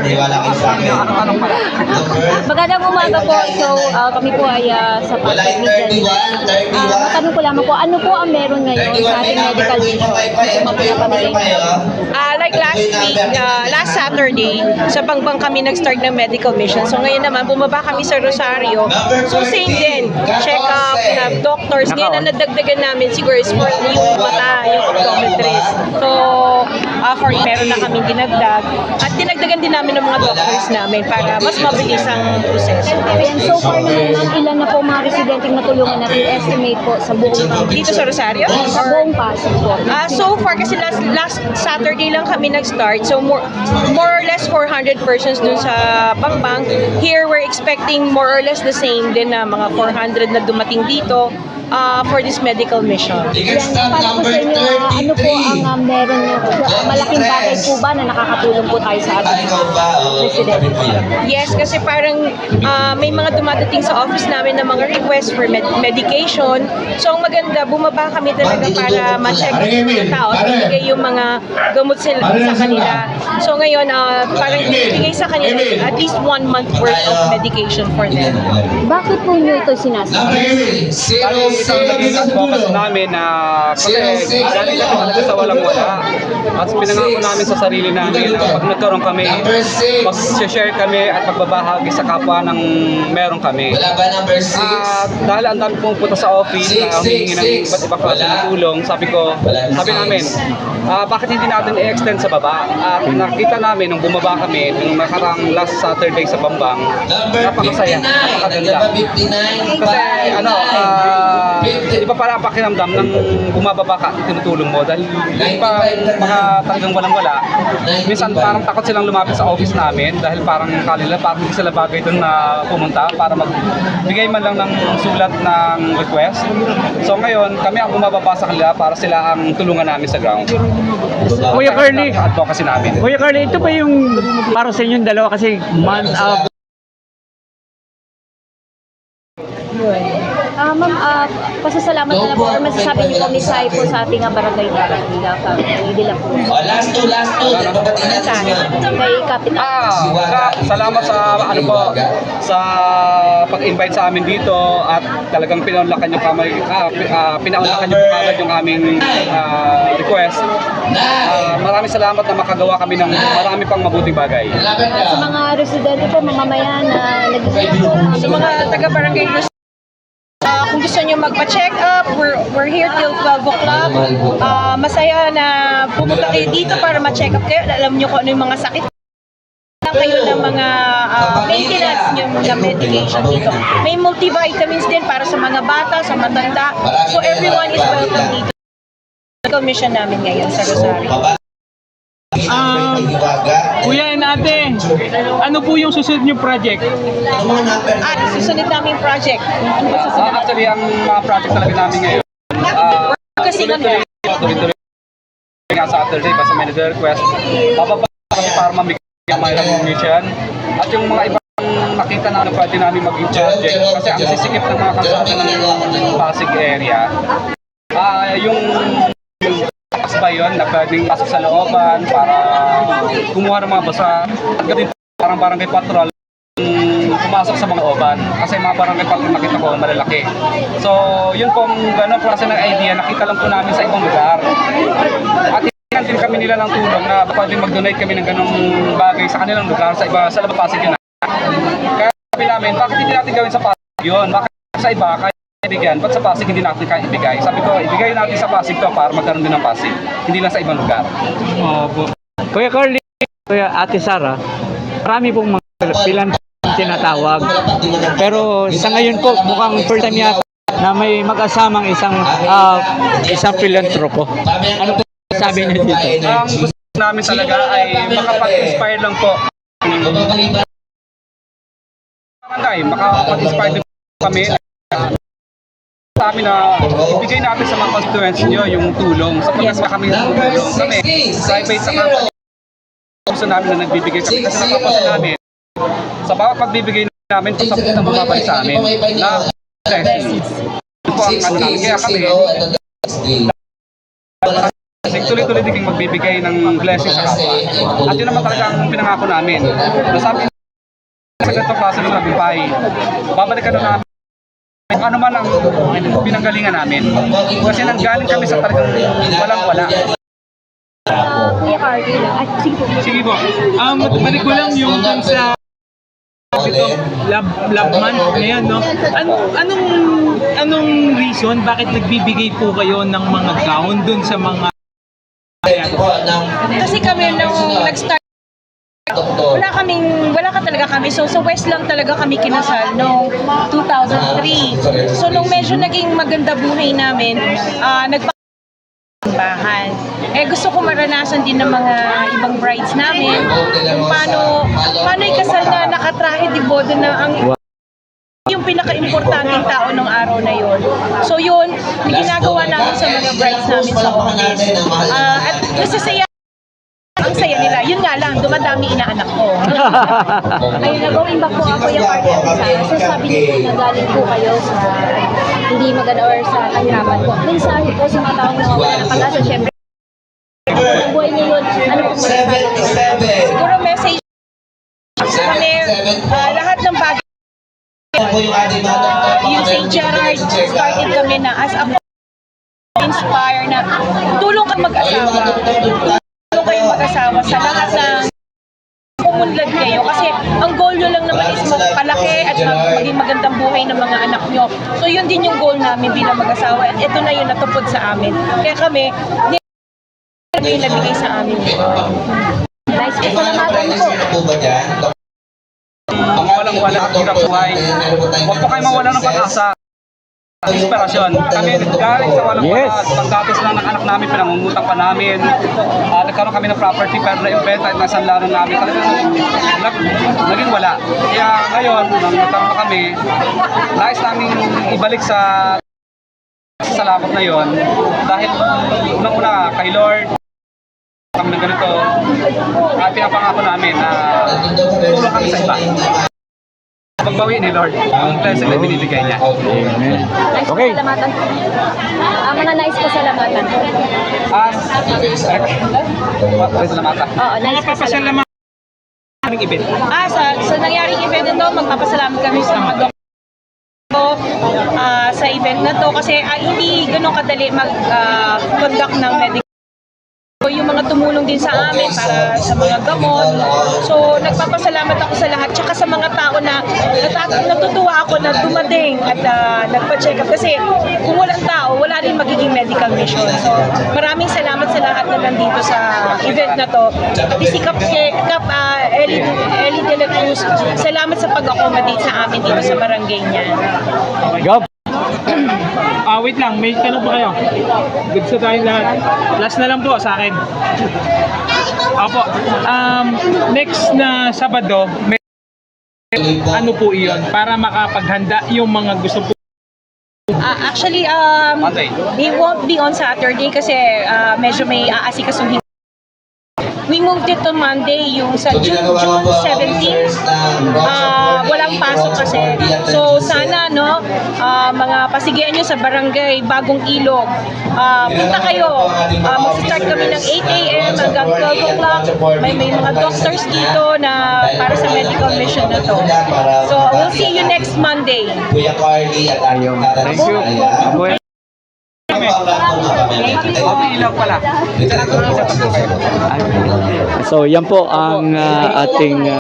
Maniwala kayo sa akin. Magandang umaga po. So, kami po ay sa Wala yung 31, 31. matanong ko lamang po, ano po ang meron ngayon sa ating medical mission? Like last week, last Saturday, sa Bangbang kami nag-start ng medical mission. So ngayon naman, bumaba kami sa Rosario. So same din, check-up, doctors. Ngayon na nadagdagan namin siguro is for yung mata, yung optometrist. So, meron na kami dinagdag. At dinagdagan din namin ng mga doctors namin para mas mabilis ang proseso. And so far naman, ma'am, ilan na po mga residenteng natulungan natin estimate po sa buong Dito sa Rosario? sa buong Pasig po? So far, kasi last Saturday lang kami nag-start. So more or less 400 persons dun sa Bangbang. Here, we're expecting more or less the same din na mga 400 na dumating dito for this medical mission. Yan, para po sa inyo, ano po ang meron nyo? Malaking bagay po ba na nakakatulong po tayo sa ating residente? Yes, kasi parang may mga dumadating sa office namin na mga request for medication. So ang maganda, bumaba kami talaga para ma-check yung mga tao at ibigay yung mga gamot sila sa kanila. So ngayon, parang ibigay sa kanila at least 1 month worth of medication for them. Bakit po nyo ito sinasabi? Isang naging advocacy namin na kasi galing kami talaga sa walang-wala. At pinangako namin sa sarili namin na pag nagkaroon kami, mag-share kami at magbabahagi sa kapwa ng meron kami. Dahil ang dami pumunta sa office na humingi ng iba't ibang klase ng tulong, sabi namin, bakit hindi natin i-extend sa baba? At nakita namin nung bumaba kami, nung nakarang last Saturday sa Bambang, napakasaya, napakaganda. Kasi iba para pakiramdam ng bumababa ka, tinutulong mo dahil yung pa mga talagang walang-wala. Minsan parang takot silang lumapit sa office namin dahil parang kalila, parang hindi sila bagay doon na pumunta para magbigay man lang ng sulat ng request. So ngayon, kami ang bumababa sa kanila para sila ang tulungan namin sa ground. Kuya Carly, advocacy namin. Kuya Carly, ito ba yung para sa inyong dalawa kasi month of Ma'am, pasasalamat na lang po or masasabi niyo po mensahe po sa ating barangay hindi lang po. Last two. Kay Kapitan. Salamat sa sa pag-invite sa amin dito at talagang pinaunlakan niyo kagad yung aming request. Maraming salamat na makagawa kami ng marami pang mabuting bagay. Sa mga residente po, mamamayan na Sa mga taga-barangay kung gusto nyo magpa-check up, we're here till 12 o'clock. Masaya na pumunta kayo dito para ma-check up kayo. Alam nyo kung ano yung mga sakit. Kayo ng mga maintenance nyo na medication dito. May multivitamins din para sa mga bata, sa matanda. So everyone is welcome dito. Medical mission namin ngayon sa Rosario. Kuya and ate, ano po yung susunod niyo project? Susunod namin project. Actually, ang mga project talaga namin ngayon, Kasi tuloy-tuloy nga sa Saturday, basta may request, bababa kami para mamigay ang mga mission. At yung mga ibang nakita na pwede namin maging project, kasi ang sisikip ng mga kalsada ng Pasig area, yung ba yun na pwedeng pasok sa looban para kumuha ng mga basa at ganito parang barangay patrol pumasok sa mga looban kasi mga barangay patrol nakita ko malalaki. So yun pong gano'n klase ng idea nakita lang po namin sa ibang lugar at hinangan din kami nila ng tulong na pwedeng mag-donate kami ng ganong bagay sa kanilang lugar sa labas Pasig yun. Kaya sabi namin bakit hindi natin gawin sa Pasig yun, bakit sa iba kaya ibigyan, ba't sa Pasig hindi natin kaya ibigay? Sabi ko, ibigay natin sa Pasig to para magkaroon din ng Pasig, hindi lang sa ibang lugar. Kuya Carly, Kuya Ate Sara, marami pong mga pilan tinatawag. Pero sa ngayon po, mukhang first time yata na may mag-asamang isang filantropo. Ano po sabi niyo dito? Ang gusto namin talaga ay makapag-inspire lang po. Makapag-inspire din kami. Sa amin na ibigay natin sa mga constituents nyo yung tulong. Sapagkat kami tulong kami, private sa company. Gusto namin na nagbibigay kami kasi napapansin namin sa bawat pagbibigay namin, ito sa punta bumabalik sa amin na blessings. Ito po ang ano namin. Kaya kami Kasi tuloy-tuloy din magbibigay ng blessing sa kapwa. At yun naman talaga ang pinangako namin. Nasabi sa ganitong klase ng tagumpay, babalikan na namin kung ano man ang pinanggalingan namin. Kasi nanggaling kami sa talagang walang-wala. Kuya Carly lang. At sige po. Sige po. Balik ko lang yung dun sa ito, love month ngayon, no? Anong reason bakit nagbibigay po kayo ng mga gown dun sa mga Kasi kami nung nag-start, wala ka talaga kami. So sa West lang talaga kami kinasal noong 2003. So nung medyo naging maganda buhay namin, nagpakambahan. Gusto ko maranasan din ng mga ibang brides namin kung paano ikasal na nakatrahe di bodo na ang yung pinaka-importanting tao ng araw na yon. So yun, ginagawa namin sa mga brides namin sa office. At nasasaya ang saya nila. Yun nga lang, dumadami inaanak ko. Ayun na, going back po ako yung party at Sarah. So sabi niyo po na galing po kayo sa hindi maganda or sa kahirapan po. Mensahe po sa mga taong nawawala ng pag-asa. Siyempre, ang buhay niyo yun, ano po masasabi niyo? Siguro message kami, lahat ng bagay yung St. Gerard started kami na as a inspire na tulong kang mag-asawa. Tulong kayong mag-asawa sa lahat ng umunlad kayo. Kasi ang goal nyo lang naman is magpalaki at maging magandang buhay ng mga anak nyo. So yun din yung goal namin bilang mag-asawa. At ito na yung natupod sa amin. Kaya kami, hindi yung nabigay sa amin. Nice po, salamatan po. Ang walang-wala ang hirap buhay. Huwag po kayo mawala ng pag-asa. Inspirasyon. Kami galing sa walang-wala. Yes. Pagdatos lang ng anak namin, pinangungutang pa namin. Nagkaroon kami ng property pero na-invent at nasanlaro namin. Talagang naging wala. Kaya ngayon, nang nagkaroon na kami, nais namin ibalik sa salamat na yon. Dahil unang-una kay Lord, kami ng ganito, at pinapangako namin na tulong kami sa iba. Pagbawi ni Lord ang blessing na binibigay niya. Amen. Nice po, Okay. salamatan po. Mga nice po, salamatan po. Salamata. Oo, nice po, salamatan. papasalamat ng event? Sa nangyaring event na to, magpapasalamat kami sa mga doktor sa event na to kasi hindi ganun kadali mag-conduct ng medical. Yung mga tumulong din sa amin para sa mga gamot. So, nagpapasalamat ako sa lahat. Tsaka sa mga tao na natutuwa ako na dumating at nagpa-check up. Kasi kung walang tao, wala rin magiging medical mission. So, maraming salamat sa lahat na nandito sa event na to. Pati si Kap Ellie De La Cruz, salamat sa pag-accommodate sa amin dito sa barangay niya. Go. Wait lang, may tanong pa kayo. Good sa tayong lahat. Last na lang po sa akin. Opo. Next na Sabado, may ano po iyon para makapaghanda yung mga gusto po. Actually, Monday. we won't be on Saturday kasi medyo may aasikasuhin. We moved it to Monday, yung sa June 17. Walang pasok kasi. So sana mga pasigian nyo sa barangay Bagong Ilog. Punta kayo. Mag-start kami ng 8 a.m. hanggang 12 o'clock. May mga doctors dito na para sa medical mission na to. So we'll see you next Monday. Kuya Carly at Thank you. Well, Ilaw pala. so yan po ang ating